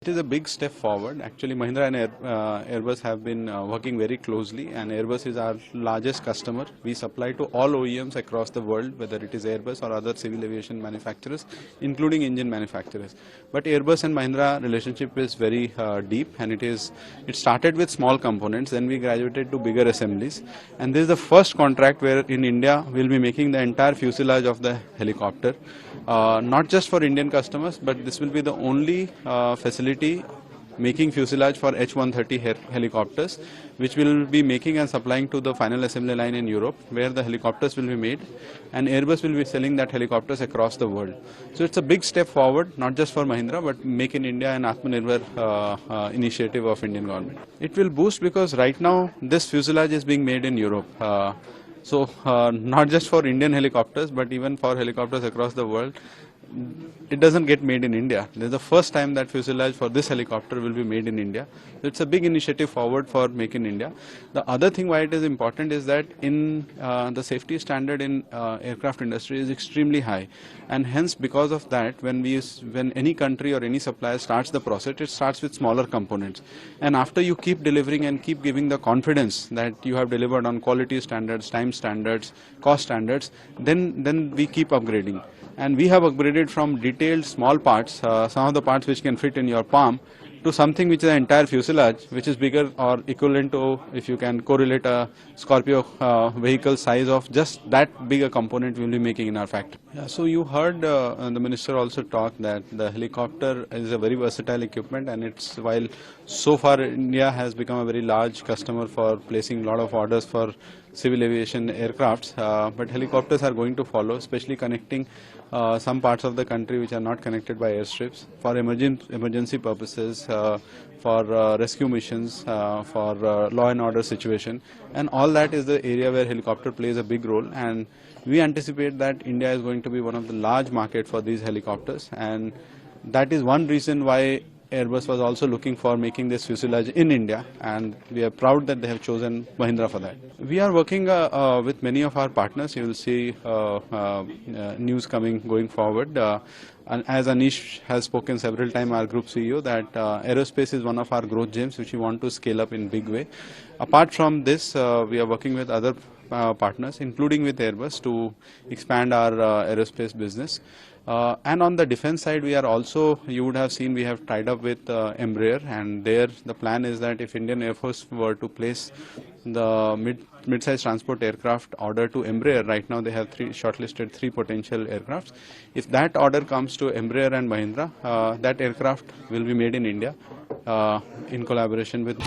It is a big step forward. Actually, Mahindra and Airbus have been working very closely, and Airbus is our largest customer. We supply to all OEMs across the world, whether it is Airbus or other civil aviation manufacturers, including engine manufacturers. But Airbus and Mahindra relationship is very deep, and it started with small components, then we graduated to bigger assemblies. And this is the first contract where in India we'll be making the entire fuselage of the helicopter. Not just for Indian customers, but this will be the only facility making fuselage for H-130 helicopters, which will be making and supplying to the final assembly line in Europe, where the helicopters will be made, and Airbus will be selling that helicopters across the world. So it's a big step forward, not just for Mahindra, but Make in India and Aatmanirbhar initiative of Indian government. It will boost because right now this fuselage is being made in Europe. So not just for Indian helicopters, but even for helicopters across the world, it doesn't get made in India. This is the first time that fuselage for this helicopter will be made in India. So it's a big initiative forward for Make in India. The other thing why it is important is that in the safety standard in aircraft industry is extremely high, and hence because of that, when any country or any supplier starts the process, it starts with smaller components, and after you keep delivering and keep giving the confidence that you have delivered on quality standards, time standards, cost standards, then we keep upgrading. And we have upgraded from detailed small parts, some of the parts which can fit in your palm, to something which is an entire fuselage, which is bigger or equivalent to, if you can correlate a Scorpio vehicle size of just that big a component we will be making in our factory. Yeah, so you heard the minister also talk that the helicopter is a very versatile equipment, and while so far India has become a very large customer for placing a lot of orders for civil aviation aircrafts, but helicopters are going to follow, especially connecting some parts of the country which are not connected by airstrips for emergency purposes, for rescue missions, for law and order situation, and all that is the area where helicopter plays a big role. And we anticipate that India is going to be one of the large market for these helicopters, and that is one reason why Airbus was also looking for making this fuselage in India, and we are proud that they have chosen Mahindra for that. We are working with many of our partners. You will see news going forward. And as Anish has spoken several times, our group CEO, that aerospace is one of our growth gems which we want to scale up in big way. Apart from this, we are working with other partners, including with Airbus, to expand our aerospace business. And on the defense side, we are also, you would have seen, we have tied up with Embraer, and there the plan is that if Indian Air Force were to place the mid-size transport aircraft order to Embraer, right now they have shortlisted three potential aircrafts. If that order comes to Embraer and Mahindra, that aircraft will be made in India in collaboration with